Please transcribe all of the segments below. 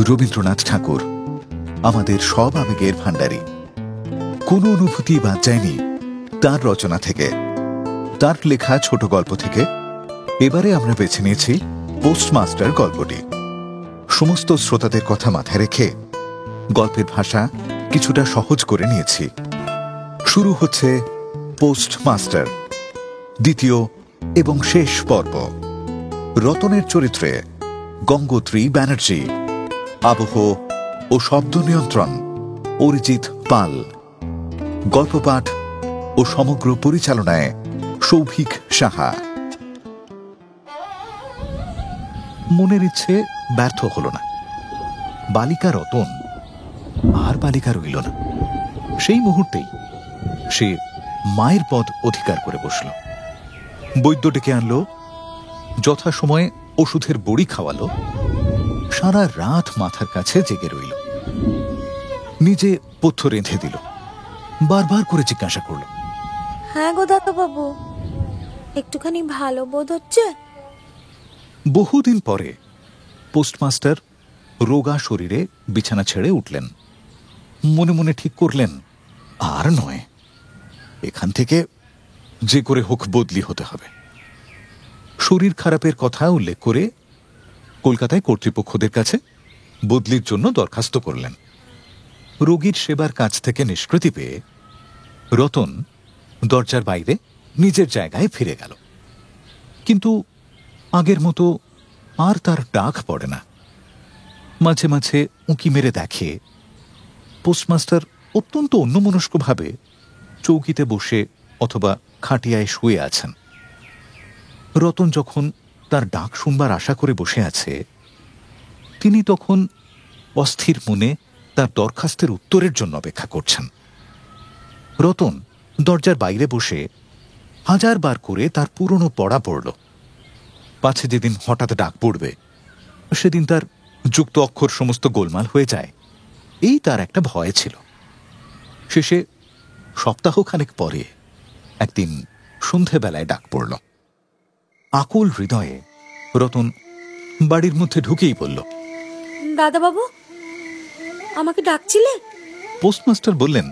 রবীন্দ্রনাথ ঠাকুর আমাদের সব আবেগের ভাণ্ডারী। কোনো অনুভূতি বাদ যায়নি তার রচনা থেকে, তার লেখা ছোট গল্প থেকে। এবারে আমরা বেছে নিয়েছি পোস্টমাস্টার গল্পটি। সমস্ত শ্রোতাদের কথা মাথায় রেখে গল্পের ভাষা কিছুটা সহজ করে নিয়েছি। শুরু হচ্ছে পোস্টমাস্টার, দ্বিতীয় এবং শেষ পর্ব। রতনের চরিত্রে গঙ্গোত্রী ব্যানার্জি, আবহ ও শব্দ নিয়ন্ত্রণ অরিজিৎ পাল, গল্পপাঠ ও সমগ্র পরিচালনায় সৌভিক সাহা। মনের ইচ্ছে ব্যর্থ হল না। বালিকা রতন আর বালিকা রইল না। সেই মুহূর্তেই সে মায়ের পদ অধিকার করে বসল। বৈদ্য ডেকে আনলো, যথাসময়ে ওষুধের বড়ি খাওয়ালো, সারা রাত মাথার কাছে জেগে রইল। নিজে পথ্য রেঁধে দিল, বারবার করে জিজ্ঞাসা করল, হ্যাঁ গো দাদাবাবু, একটুখানি ভালো বোধ হচ্ছে? বহুদিন পরে পোস্টমাস্টার রোগা শরীরে বিছানা ছেড়ে উঠলেন। মনে মনে ঠিক করলেন, আর নয়, এখান থেকে যে করে হোক বদলি হতে হবে। শরীর খারাপের কথা উল্লেখ করে কলকাতায় কর্তৃপক্ষদের কাছে বদলির জন্য দরখাস্ত করলেন। রোগীর সেবার কাছ থেকে নিষ্কৃতি পেয়ে রতন দরজার বাইরে নিজের জায়গায় ফিরে গেল। কিন্তু আগের মতো আর তার ডাক পড়ে না। মাঝে মাঝে উঁকি মেরে দেখে পোস্টমাস্টার অত্যন্ত অন্যমনস্কভাবে চৌকিতে বসে অথবা খাটিয়ায় শুয়ে আছেন। রতন যখন তার ডাক শুনবার আশা করে বসে আছে, তিনি তখন অস্থির মনে তার দরখাস্তের উত্তরের জন্য অপেক্ষা করছেন। রতন দরজার বাইরে বসে হাজারবার করে তার পুরনো পড়া পড়ল। পাছে যেদিন হঠাৎ ডাক পড়বে, সেদিন তার যুক্ত অক্ষর সমস্ত গোলমাল হয়ে যায়, এই তার একটা ভয় ছিল। শেষে সপ্তাহখানেক পরে একদিন সন্ধেবেলায় ডাক পড়ল। আকুল হৃদয়ে রতন বাড়ির মধ্যে ঢুকেই বলল, দাদাবাবু, আমাকে ডাকছিলে? পোস্টমাস্টার বললেন,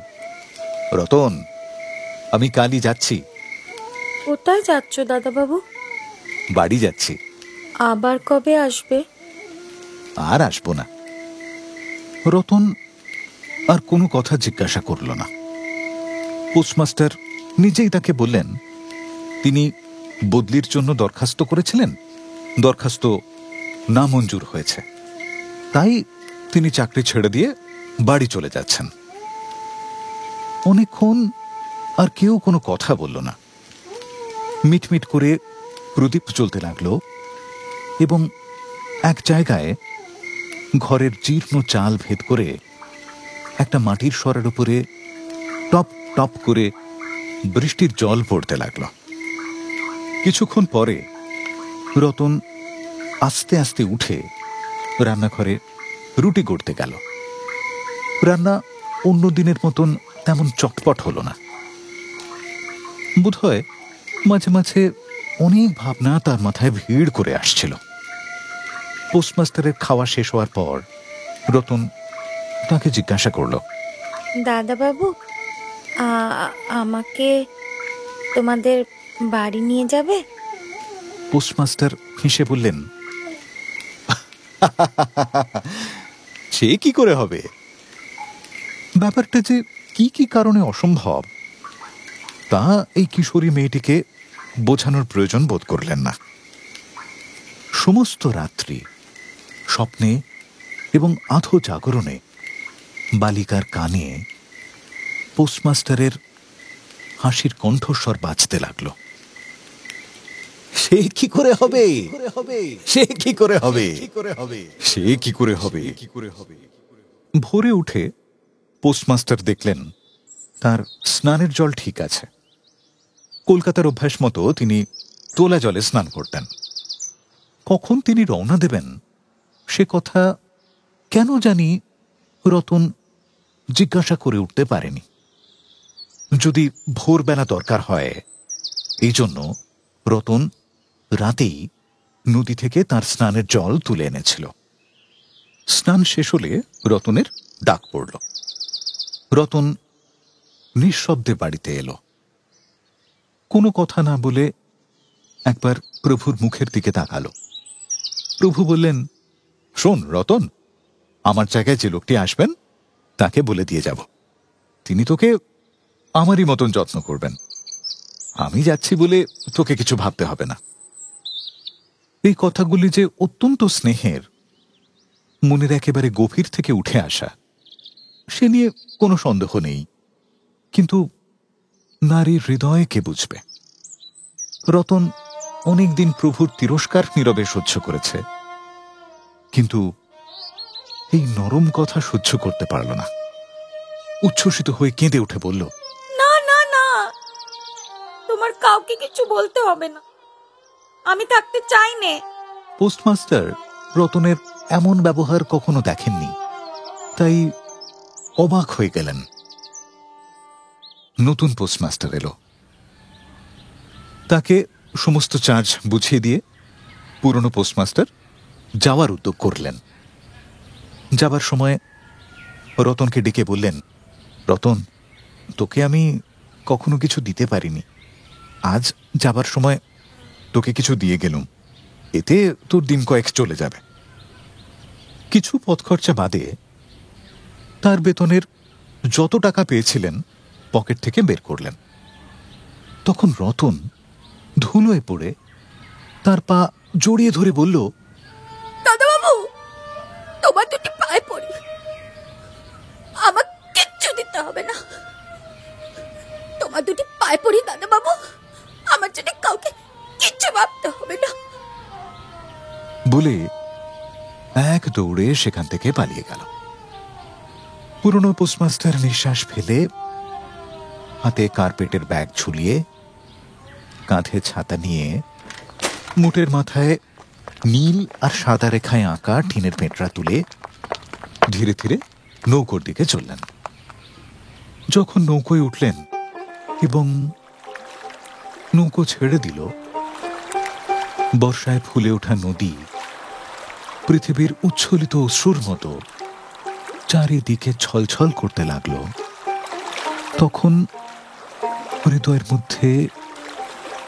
রতন, আমি কালই যাচ্ছি। কোথায় যাচ্ছ দাদাবাবু? বাড়ি যাচ্ছি। আবার কবে আসবে? আর আসবো না। রতন আর কোনো কথা জিজ্ঞাসা করল না। পোস্টমাস্টার নিজেই তাকে বললেন, তিনি বদলির জন্য দরখাস্ত করেছিলেন, দরখাস্ত নামঞ্জুর হয়েছে, তাই তিনি চাকরি ছেড়ে দিয়ে বাড়ি চলে যাচ্ছেন। অনেকক্ষণ আর কেউ কোনো কথা বলল না। মিটমিট করে প্রদীপ জ্বলতে লাগলো এবং এক জায়গায় ঘরের জীর্ণ চাল ভেদ করে একটা মাটির সরার উপরে টপ টপ করে বৃষ্টির জল পড়তে লাগল। কিছুক্ষণ পরে রতন আস্তে আস্তে উঠে রান্নাঘরে রুটি গড়তে গেল। রান্না অন্য দিনের মতন তেমন চটপট হল না। বোধহয় মাঝে মাঝে অনেক ভাবনা তার মাথায় ভিড় করে আসছিল। পোস্টমাস্টারের খাওয়া শেষ হওয়ার পর রতন তাকে জিজ্ঞাসা করল, দাদাবাবু, আমাকে তোমাদের বাড়ি নিয়ে যাবে? পোস্টমাস্টার হেসে বললেন, সে কি করে হবে? ব্যাপারটা যে কি কি কারণে অসম্ভব তা এই কিশোরী মেয়েটিকে বোঝানোর প্রয়োজন বোধ করলেন না। সমস্ত রাত্রি স্বপ্নে এবং আধো জাগরণে বালিকার কানে পোস্টমাস্টারের হাসির কণ্ঠস্বর বাজতে লাগলো। সে কি করে হবে? সে কি করে হবে? সে কি করে হবে? ভোরে উঠে পোস্টমাস্টার দেখলেন তার স্নানের জল ঠিক আছে। কলকাতার অভ্যাস মতো তিনি তোলা জলে স্নান করতেন। কখন তিনি রওনা দেবেন সে কথা কেন জানি রতন জিজ্ঞাসা করে উঠতে পারেনি। যদি ভোরবেলা দরকার হয়, এই জন্য রতন রাতেই নদী থেকে তার স্নানের জল তুলে এনেছিল। স্নান শেষ হলে রতনের ডাক পড়ল। রতন নিঃশব্দে বাড়িতে এলো। কোনো কথা না বলে একবার প্রভুর মুখের দিকে তাকালো। প্রভু বললেন, শোন রতন, আমার জায়গায় যে লোকটি আসবেন তাকে বলে দিয়ে যাব। তিনি তোকে আমারই মতন যত্ন করবেন। আমি যাচ্ছি বলে তোকে কিছু ভাবতে হবে না। এই কথাগুলি যে অত্যন্ত স্নেহের, মনের একেবারে গভীর থেকে উঠে আসা, সে নিয়ে কোনো সন্দেহ নেই। কিন্তু নারীর হৃদয়ে কে বুঝবে? রতন অনেকদিন প্রভুর তিরস্কার নীরবে সহ্য করেছে, কিন্তু এই নরম কথা সহ্য করতে পারল না। উচ্ছ্বসিত হয়ে কেঁদে উঠে বলল, না না না, তোমার কাউকে কিছু বলতে হবে না, আমি থাকতে চাই নে। পোস্টমাস্টার রতনের এমন ব্যবহার কখনো দেখেননি, তাই অবাক হয়ে গেলেন। নতুন পোস্টমাস্টার এলো। তাকে সমস্ত চার্জ বুঝিয়ে দিয়ে পুরনো পোস্টমাস্টার যাওয়ার উদ্যোগ করলেন। যাবার সময় রতনকে ডেকে বললেন, রতন, তোকে আমি কখনো কিছু দিতে পারিনি, আজ যাবার সময় তোকে কিছু দিয়ে গেলুম, এতে তোর দিন কয়েক চলে যাবে। কিছু পথ খরচা বাদে তার বেতনের যত টাকা পেয়েছিলেন পকেট থেকে বের করলেন। তখন রতন ধুলোয় পড়ে তার পা জড়িয়ে ধরে বলল, দাদাবাবু, তোমার দুটি পায়ে পড়ি, আমার কিচ্ছু দিতে হবে না। তোমার দুটি পায়ে পড়ি দাদাবাবু, আমার জন্য কাউকে কিচ্ছু ভাবতে হবে না। বলে এক দৌড়ে সেখান থেকে পালিয়ে গেল। পুরনো পোস্টমাস্টার নিঃশ্বাস ফেলে হাতে কার্পেটের ব্যাগ ঝুলিয়ে, কাঁধে ছাতা নিয়ে, মুটের মাথায় নীল আর সাদা রেখায় আঁকা টিনের পেঁটরা তুলে ধীরে ধীরে নৌকোর দিকে চললেন। যখন নৌকোয় উঠলেন এবং নৌকো ছেড়ে দিল, বর্ষায় ফুলে ওঠা নদী পৃথিবীর উচ্ছ্বলিত অশ্রুর মতো চারিদিকে ছলছল করতে লাগল। তখন হৃদয়ের মধ্যে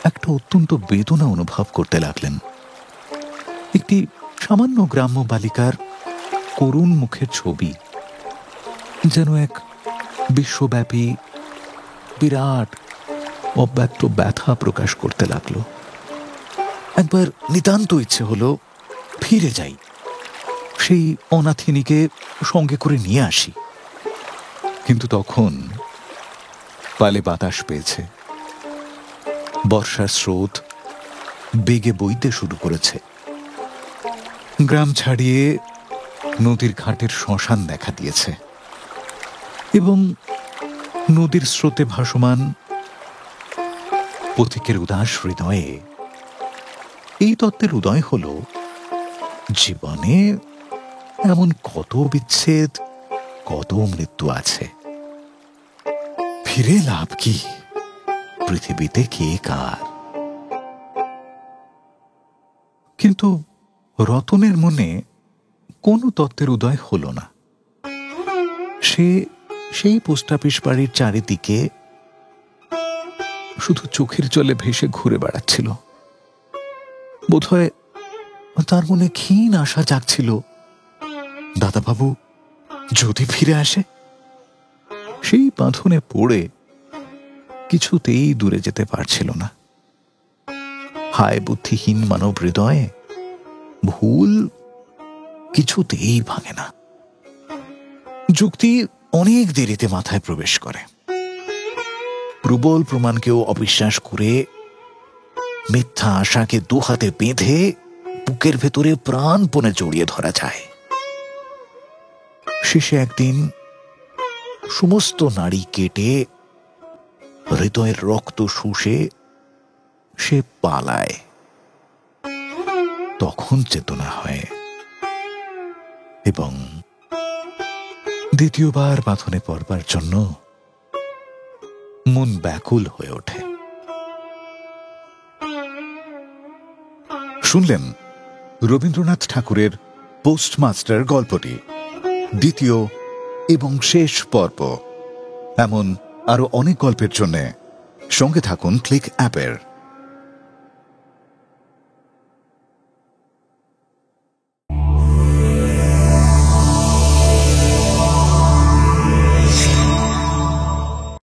একটা অত্যন্ত বেদনা অনুভব করতে লাগলেন। একটি সামান্য গ্রাম্য বালিকার করুণ মুখের ছবি যেন এক বিশ্বব্যাপী বিরাট অব্যক্ত ব্যথা প্রকাশ করতে লাগল। একবার নিতান্ত ইচ্ছে হলো ফিরে যাই, সেই অনাথিনীকে সঙ্গে করে নিয়ে আসি। কিন্তু তখন পালে বাতাস পেয়েছে, বর্ষার স্রোত বেগে বইতে শুরু করেছে। গ্রাম ছাড়িয়ে নদীর ঘাটের শ্মশান দেখা দিয়েছে এবং নদীর স্রোতে ভাসমান পথিকের উদাস হৃদয়ে এই তত্ত্বের উদয় হল, জীবনে এমন কত বিচ্ছেদ, কত মৃত্যু আছে, ফিরে লাভ কি, পৃথিবীতে কে কার। কিন্তু রতনের মনে কোনো তত্ত্বের উদয় হল না। সে সেই পোস্ট অফিস বাড়ির চারিদিকে শুধু চোখের জলে ভেসে ঘুরে বেড়াচ্ছিল। বোধহয় তার মনে ক্ষীণ আশা জাগছিল, দাদাবাবু যদি ফিরে আসে। সেই বাঁধনে পড়ে কিছুতেই দূরে যেতে পারছিল না। হায় বুদ্ধিহীন মানব হৃদয়ে ভুল কিছুতেই ভাঙে না। যুক্তি অনেক দেরিতে মাথায় প্রবেশ করে। প্রবল প্রমাণকেও অবিশ্বাস করে মিথ্যা আশাকে দুহাতে বেঁধে বুকের ভেতরে প্রাণপণে জড়িয়ে ধরা যায়। শেষে একদিন সমস্ত নাড়ি কেটে হৃদয়ের রক্ত শুষে সে পালায়। তখন চেতনা হয় এবং দ্বিতীয়বার বাঁধনে পড়বার জন্য মন ব্যাকুল হয়ে ওঠে। শুনলেন রবীন্দ্রনাথ ঠাকুরের পোস্টমাস্টার গল্পটি দ্বিতীয় এবং শেষ পর্ব। এমন আরো অনেক গল্পের জন্য সঙ্গে থাকুন ক্লিক অ্যাপের।